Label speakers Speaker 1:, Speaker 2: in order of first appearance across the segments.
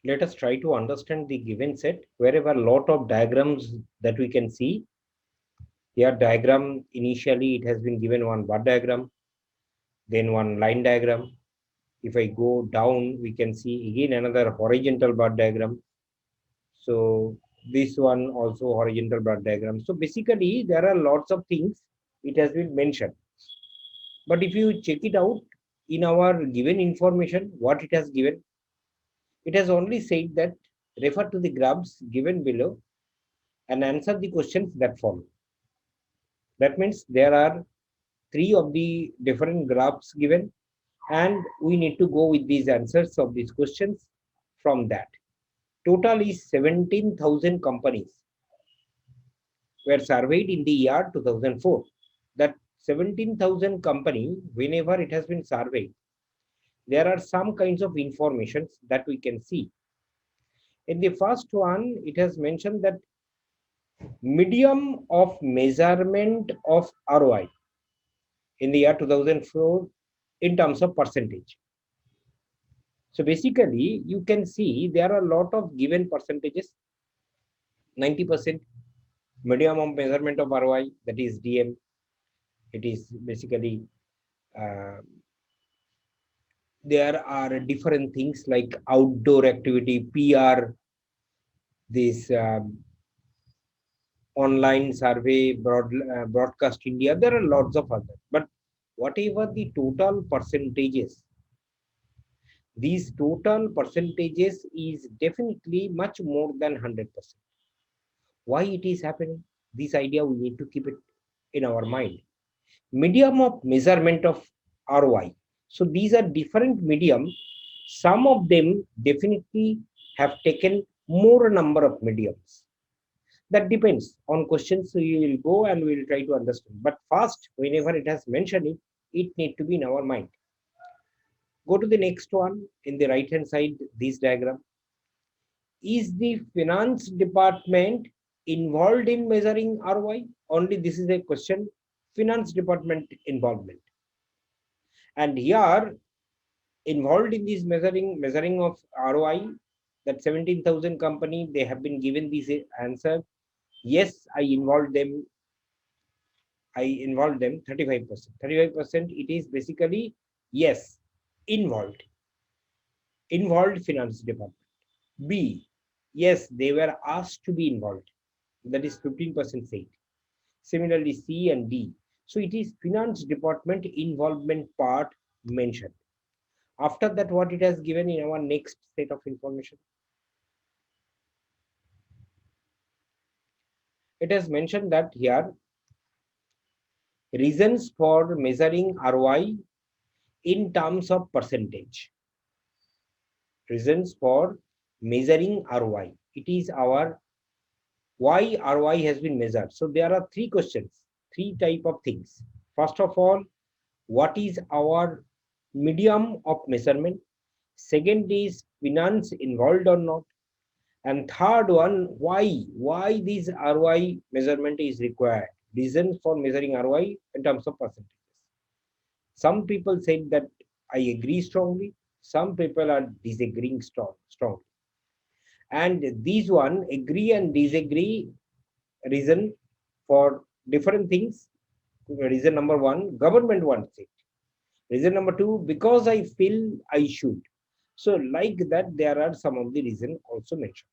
Speaker 1: Let us try to understand the given set wherever lot of diagrams that we can see. Here diagram, initially it has been given one bar diagram, then one line diagram. If I go down, we can see again another horizontal bar diagram. So this one also horizontal bar diagram. So basically there are lots of things it has been mentioned. But if you check it out in our given information, what it has given, it has only said that refer to the graphs given below and answer the questions that follow. That means there are three of the different graphs given, and we need to go with these answers of these questions from that. Total is 17,000 companies were surveyed in the year 2004. That 17,000 company, whenever it has been surveyed, there are some kinds of informations that we can see. In the first one, it has mentioned that medium of measurement of ROI in the year 2004 in terms of percentage. So basically, you can see there are a lot of given percentages. 90% medium of measurement of ROI, that is DM. It is basically uh, there are different things like outdoor activity, PR, this online survey, broadcast India. There are lots of others. But whatever the total percentages, these total percentages is definitely much more than 100%. Why it is happening? This idea we need to keep it in our mind. Medium of measurement of ROI. So these are different medium. Some of them definitely have taken more number of mediums. That depends on questions. So you will go and we will try to understand. But first, whenever it has mentioned it, it need to be in our mind. Go to the next one in the right hand side, this diagram. Is the finance department involved in measuring ROI? Only this is a question. Finance department involvement. And here, involved in this measuring of ROI, that 17,000 company, they have been given this answer. Yes, I involved them 35%. 35% it is basically yes, involved. Involved finance department. B, yes, they were asked to be involved. That is 15% said. Similarly, C and D. So it is finance department involvement part mentioned. After that, what it has given in our next set of information? It has mentioned that here reasons for measuring ROI in terms of percentage. Reasons for measuring ROI. It is our why ROI has been measured. So there are three questions, three type of things. First of all, what is our medium of measurement? Second is finance involved or not? And third one, why this ROI measurement is required? Reasons for measuring ROI in terms of percentages. Some people said that I agree strongly. Some people are disagreeing strongly. And these one agree and disagree reason for different things. Reason number one, government wants it. Reason number two, because I feel I should. So like that, there are some of the reason also mentioned.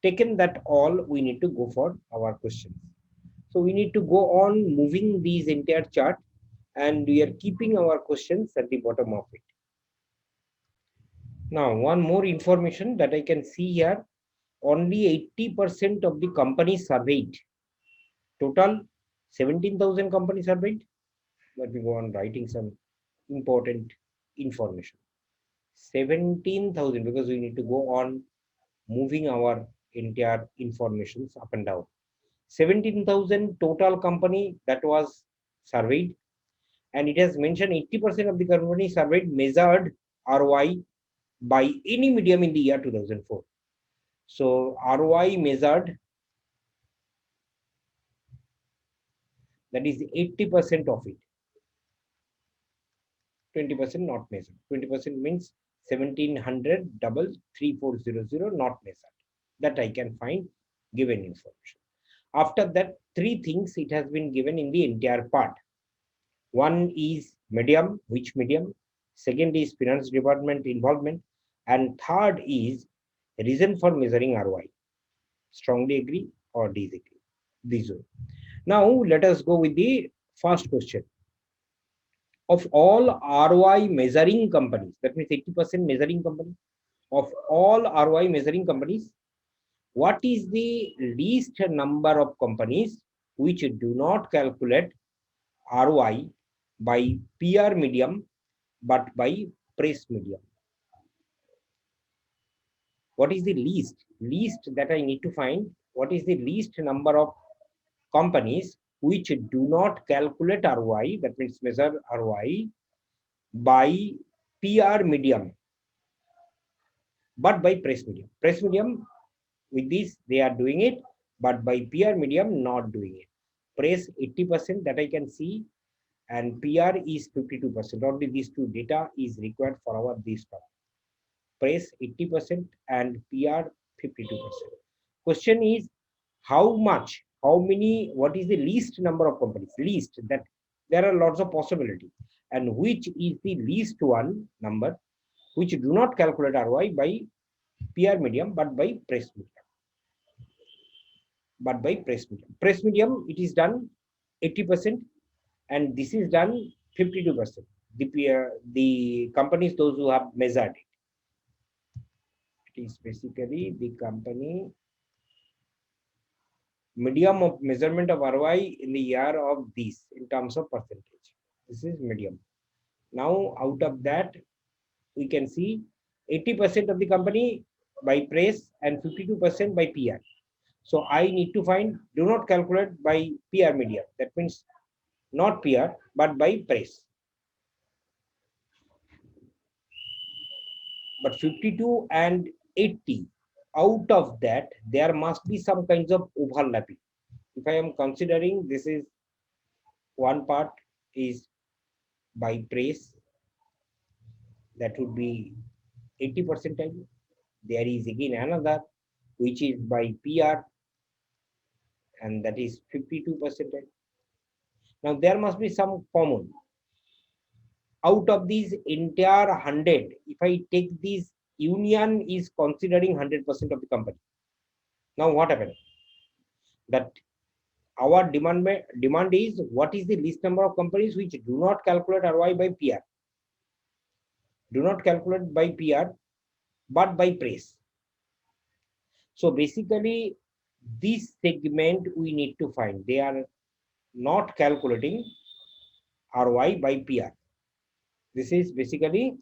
Speaker 1: Taken that all, we need to go for our questions. So we need to go on moving these entire chart and we are keeping our questions at the bottom of it. Now, one more information that I can see here, only 80% of the companies surveyed. Total 17,000 companies surveyed. Let me go on writing some important information. 17,000 because we need to go on moving our entire informations up and down. 17,000 total company that was surveyed, and it has mentioned 80% of the company surveyed measured ROI by any medium in the year 2004. So ROI measured, that is 80% of it. 20% not measured. 20% means 1700 double 3400 not measured. That I can find given information. After that, three things it has been given in the entire part. One is medium, which medium. Second is finance department involvement. And third is reason for measuring ROI. Strongly agree or disagree? These are. Now, let us go with the first question. Of all ROI measuring companies, that means 80% measuring companies, of all ROI measuring companies, what is the least number of companies which do not calculate ROI by PR medium but by press medium? What is the least that I need to find? What is the least number of companies which do not calculate ROI, that means measure ROI by PR medium but by press medium? Press medium, with this they are doing it, but by PR medium not doing it. Press 80% that I can see, and PR is 52%. Only these two data is required for our this term. Press 80% and PR 52%. Question is how much, how many, what is the least number of companies? Least, that there are lots of possibility, and which is the least one number which do not calculate ROI by PR medium but by press medium. But by press medium. Press medium, it is done 80%, and this is done 52%. The companies, those who have measured it. It is basically the company medium of measurement of ROI in the year of this in terms of percentage. This is medium. Now, out of that, we can see 80% of the company by press and 52% by PR. So I need to find, do not calculate by PR medium. That means not PR, but by press. But 52 and 80, out of that, there must be some kinds of overlapping. If I am considering this is one part is by press, that would be 80%. There is again another which is by PR, and that is 52%. Now there must be some common. Out of these entire 100, if I take this union is considering 100% of the company. Now what happened? That our demand is what is the least number of companies which do not calculate ROI by PR. Do not calculate by PR, but by press. So basically, this segment we need to find. They are not calculating ROI by PR. This is basically,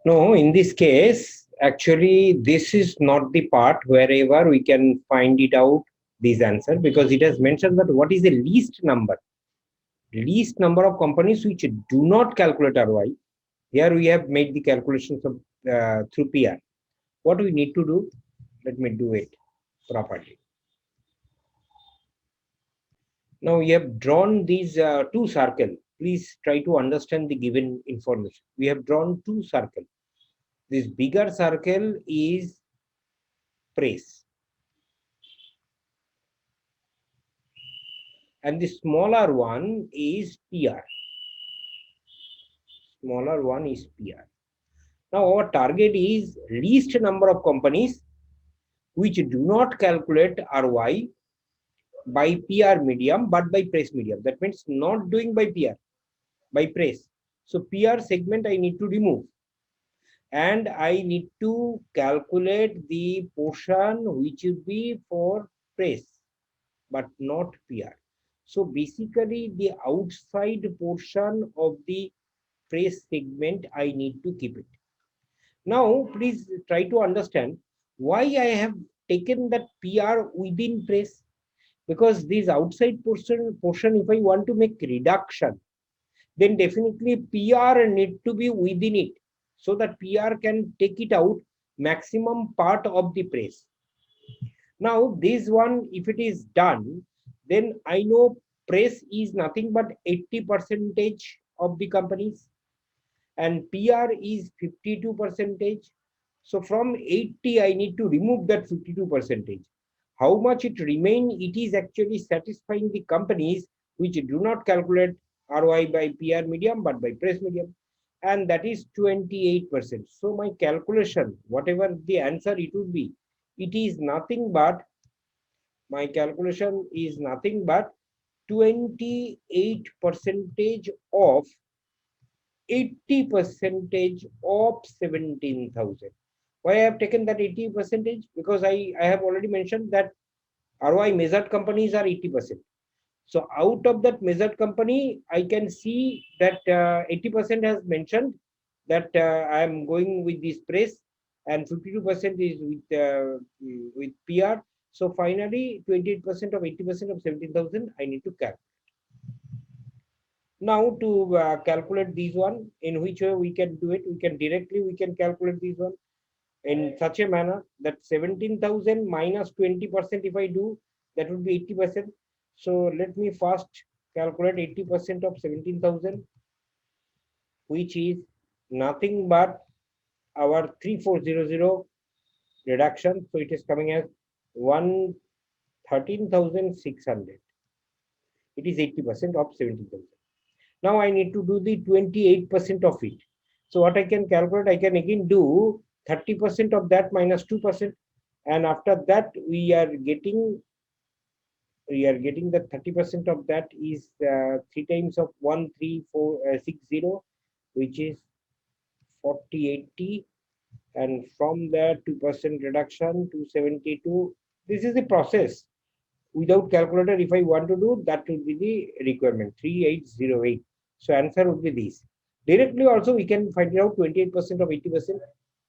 Speaker 1: no, in this case, actually, this is not the part wherever we can find it out, this answer, because it has mentioned that what is the least number of companies which do not calculate ROI. Here we have made the calculations of through PR. What we need to do? Let me do it properly. Now we have drawn these two circles. Please try to understand the given information. We have drawn two circles. This bigger circle is press, and the smaller one is PR. Smaller one is PR. Now our target is least number of companies which do not calculate ROI by PR medium but by press medium. That means not doing by PR, by press. So PR segment I need to remove, and I need to calculate the portion which will be for press but not PR. So basically the outside portion of the press segment I need to keep it. Now please try to understand why I have taken that PR within press, because this outside portion if I want to make reduction, then definitely PR need to be within it, so that PR can take it out maximum part of the press. Now this one, if it is done, then I know press is nothing but 80% of the companies, and PR is 52 percentage. So from 80, I need to remove that 52 percentage. How much it remain? It is actually satisfying the companies which do not calculate ROI by PR medium but by press medium, and that is 28%. So my calculation, whatever the answer it would be, it is nothing but, my calculation is nothing but 28 percentage of 80 percentage of 17,000. Why I have taken that 80 percentage? Because I have already mentioned that ROI measured companies are 80%. So out of that measured company, I can see that 80% has mentioned that I am going with this press, and 52% is with PR. So finally, 28% of 80% of 17,000 I need to calculate. Now to calculate this one, in which way we can do it? We can calculate this one in such a manner that 17,000 minus 20% if I do, that would be 80%. So let me first calculate 80% of 17,000, which is nothing but our 3400 reduction. So it is coming as 13,600. It is 80% of 17,000. Now I need to do the 28% of it. So what I can calculate, I can again do 30% of that minus 2%. And after that, we are getting the 30% of that is 3 times of 13460, which is 4080. And from there, 2% reduction to 72. This is the process. Without calculator, if I want to do, that would be the requirement, 3808. So answer would be this. Directly also we can find it out 28% of 80%.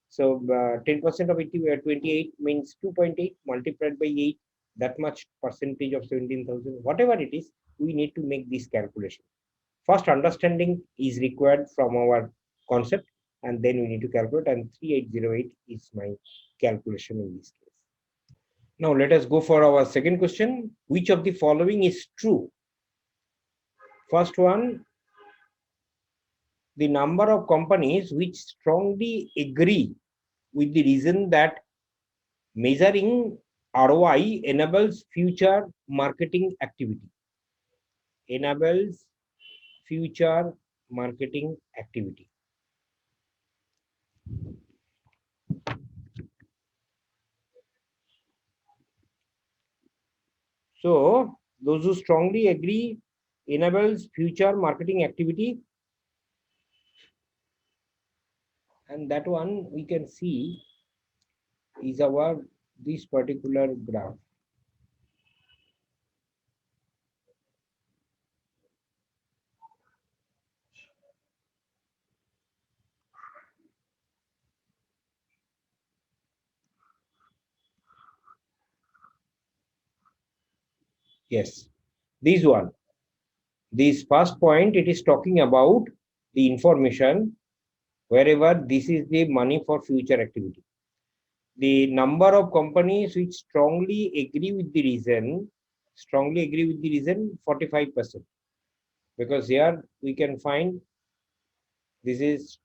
Speaker 1: So 10% of 80, 28 means 2.8 multiplied by 8, that much percentage of 17,000. Whatever it is, we need to make this calculation. First understanding is required from our concept, and then we need to calculate, and 3808 is my calculation in this case. Now let us go for our second question. Which of the following is true? First one, the number of companies which strongly agree with the reason that measuring ROI enables future marketing activity. Enables future marketing activity. So those who strongly agree enables future marketing activity, and that one we can see is our this particular graph. Yes, this one. This first point, it is talking about the information wherever this is the money for future activity. The number of companies which strongly agree with the reason, 45%. Because here we can find this is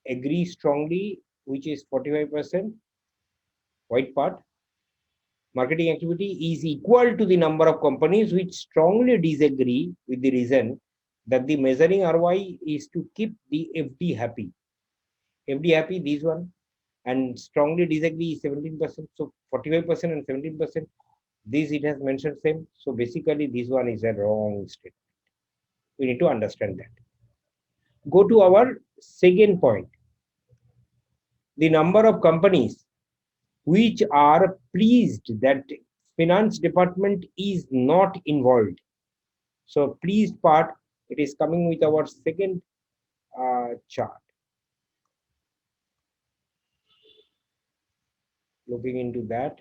Speaker 1: agree strongly, which is 45%, white part. Marketing activity is equal to the number of companies which strongly disagree with the reason that the measuring ROI is to keep the FD happy. FD happy, this one, and strongly disagree is 17%. So 45% and 17%. This it has mentioned same. So basically, this one is a wrong statement. We need to understand that. Go to our second point. The number of companies which are pleased that finance department is not involved. So pleased part, it is coming with our second chart. Looking into that.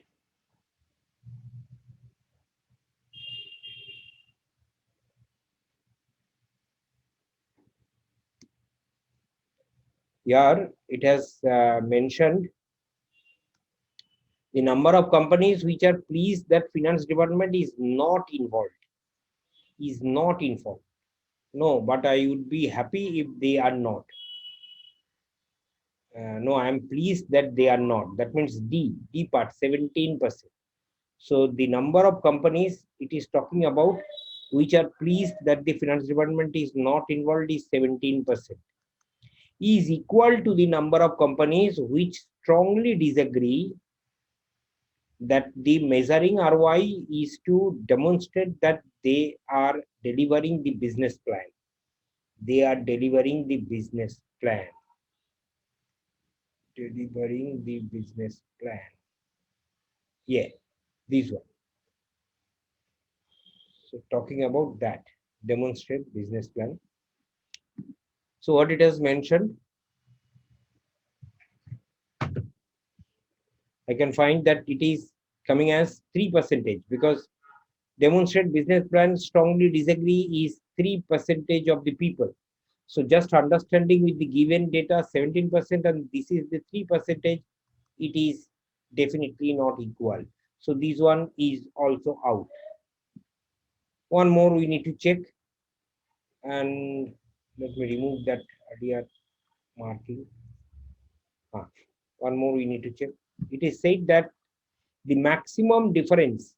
Speaker 1: Here it has mentioned the number of companies which are pleased that finance department is not involved. Is not involved. No, but I would be happy if they are not. No, I am pleased that they are not. That means D part 17%. So the number of companies it is talking about which are pleased that the finance department is not involved is 17%. Is equal to the number of companies which strongly disagree that the measuring ROI is to demonstrate that they are delivering the business plan. They are delivering the business plan. Delivering the business plan. Yeah, this one. So talking about that, demonstrate business plan. So what it has mentioned, I can find that it is coming as 3% because demonstrate business plan strongly disagree is 3% of the people. So just understanding with the given data 17% and this is the 3%, it is definitely not equal. So this one is also out. One more we need to check, and let me remove that earlier marking. One more we need to check. It is said that the maximum difference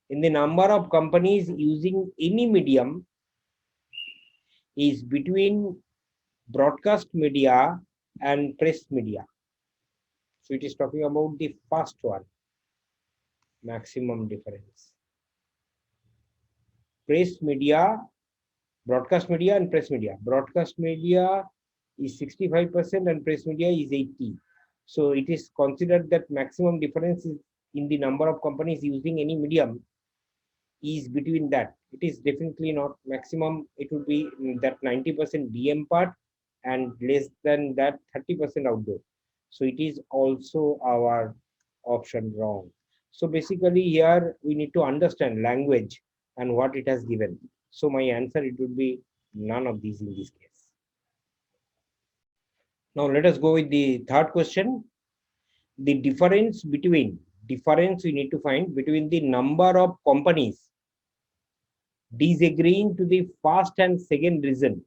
Speaker 1: in the number of companies using any medium is between broadcast media and press media. So it is talking about the first one, maximum difference. Press media, broadcast media and press media. Broadcast media is 65% and press media is 80. So it is considered that maximum difference is in the number of companies using any medium is between that. It is definitely not maximum. It would be that 90% DM part and less than that 30% outdoor. So it is also our option wrong. So basically here we need to understand language and what it has given. So my answer it would be none of these in this case. Now let us go with the third question. The difference we need to find between the number of companies disagreeing to the first and second reason.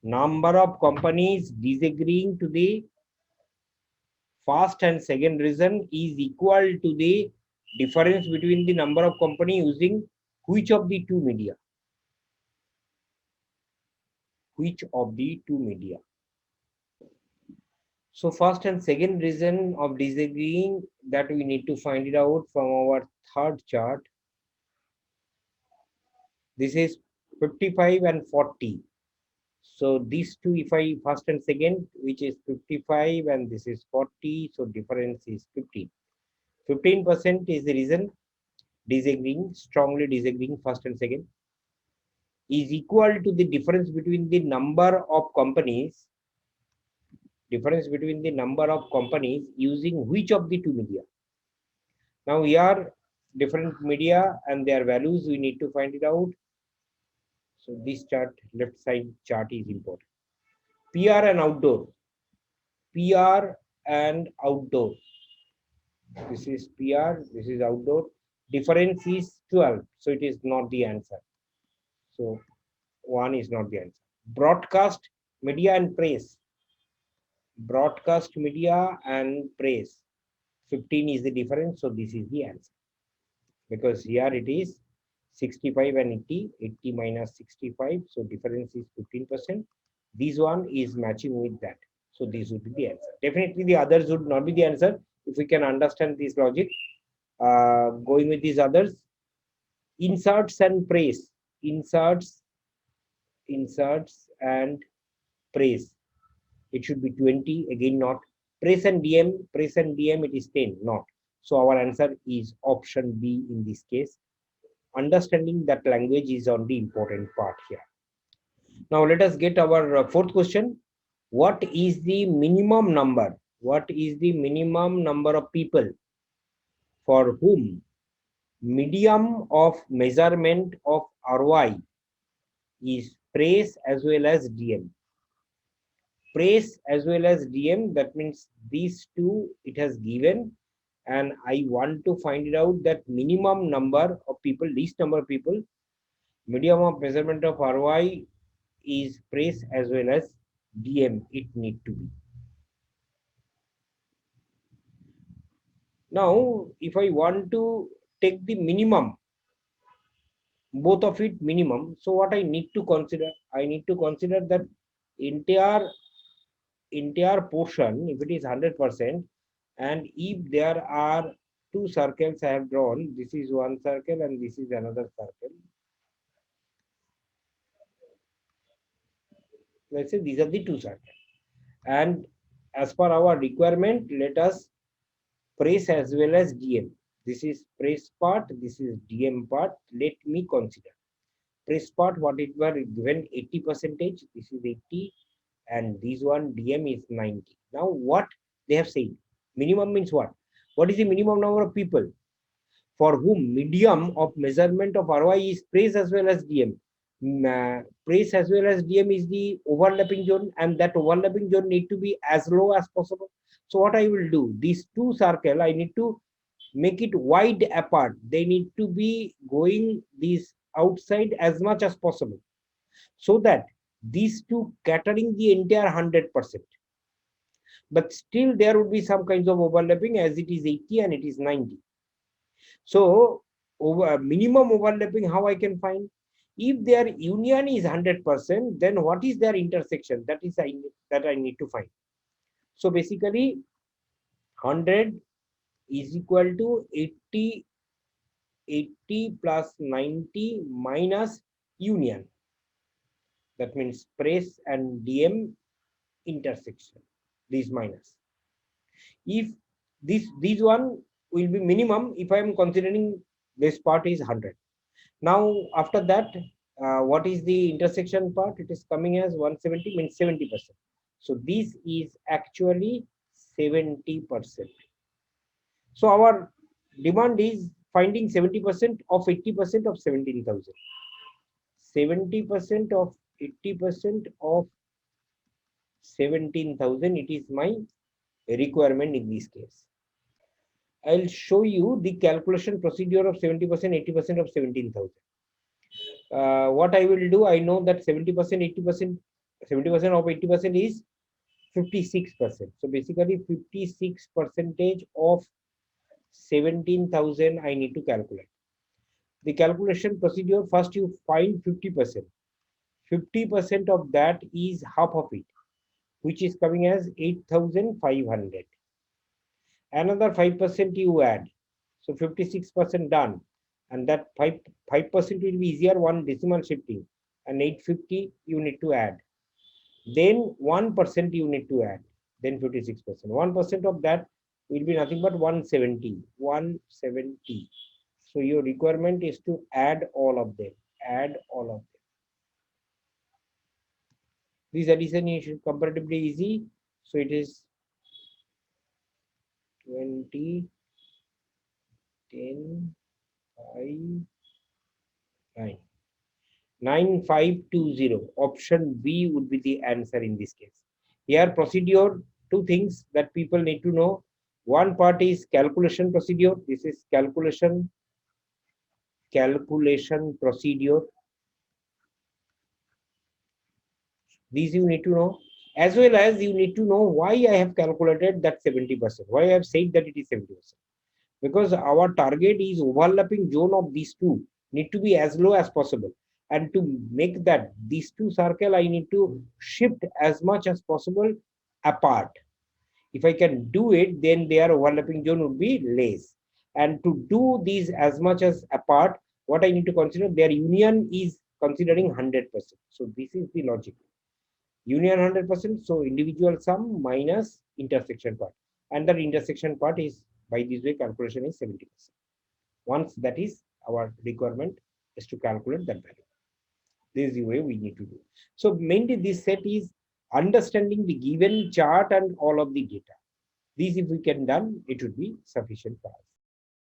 Speaker 1: Number of companies disagreeing to the first and second reason is equal to the difference between the number of companies using which of the two media? Which of the two media? So first and second reason of disagreeing that we need to find it out from our third chart. This is 55 and 40. So these two, if I first and second, which is 55 and this is 40, so difference is 15. 15% is the reason disagreeing, strongly disagreeing first and second, is equal to the difference between the number of companies, using which of the two media. Now here different media and their values we need to find it out. So this chart, left side chart is important. PR and outdoor. PR and outdoor. This is PR, this is outdoor. Difference is 12. So it is not the answer. So one is not the answer. Broadcast media and press. Broadcast media and press. 15 is the difference. So this is the answer. Because here it is 65 and 80. 80 minus 65. So difference is 15%. This one is matching with that. So this would be the answer. Definitely the others would not be the answer if we can understand this logic. Going with these others, inserts and praise. Inserts and praise. It should be 20. Again, not. Press and DM. It is 10. Not. So our answer is option B in this case. Understanding that language is on the important part here. Now let us get our fourth question. What is the minimum number? What is the minimum number of people for whom medium of measurement of ROI is praise as well as DM? Praise as well as DM, that means these two it has given, and I want to find it out that minimum number of people, least number of people, medium of measurement of ROI is praise as well as DM it need to be. Now, if I want to take the minimum, both of it minimum, so what I need to consider? I need to consider that entire portion, if it is 100%, and if there are two circles I have drawn, this is one circle and this is another circle. Let's say these are the two circles. And as per our requirement, let us press as well as DM. This is press part, this is DM part. Let me consider. Press part, what it were given 80%, this is 80, and this one DM is 90. Now what they have said, minimum means what? What is the minimum number of people for whom medium of measurement of ROI is press as well as DM? Press as well as DM is the overlapping zone, and that overlapping zone need to be as low as possible. So what I will do, these two circle I need to make it wide apart. They need to be going this outside as much as possible, so that these two catering the entire 100%. But still there would be some kinds of overlapping, as it is 80 and it is 90. So over minimum overlapping, how I can find? If their union is 100%, then what is their intersection? That is that I need to find. So basically 100 is equal to 80 plus 90 minus union. That means press and DM intersection, this minus. If this one will be minimum if I am considering this part is 100. Now after that, what is the intersection part? It is coming as 170, means 70%. So this is actually 70%. So our demand is finding 70% of 80% of 17,000. 70% of 80% of 17,000, it is my requirement in this case. I'll show you the calculation procedure of 70%, 80% of 17,000. What I will do, I know that 70%, 80%, 70% of 80% is 56%. So basically 56 percentage of 17,000 I need to calculate. The calculation procedure, first you find 50%. 50% of that is half of it, which is coming as 8,500. Another 5% you add. So 56% done. And that 5% will be easier, one decimal shifting. And 850 you need to add. Then 1% you need to add. Then 56%. 1% of that will be nothing but 170. 170. So your requirement is to add all of them. Add all of them. This addition is comparatively easy. So it is 20, 10, 5, 9. 9520. Option B would be the answer in this case. Here procedure, two things that people need to know. One part is calculation procedure. This is calculation procedure. These you need to know, as well as you need to know why I have calculated that 70%. Why I have said that it is 70%. Because our target is overlapping zone of these two need to be as low as possible. And to make that these two circle, I need to shift as much as possible apart. If I can do it, then their overlapping zone would be less. And to do these as much as apart, what I need to consider, their union is considering 100%. So this is the logic. Union 100%, so individual sum minus intersection part. And that intersection part is, by this way, calculation is 70%. Once that is our requirement is to calculate that value. This is the way we need to do. So mainly this set is understanding the given chart and all of the data. These if we can done, it would be sufficient for us.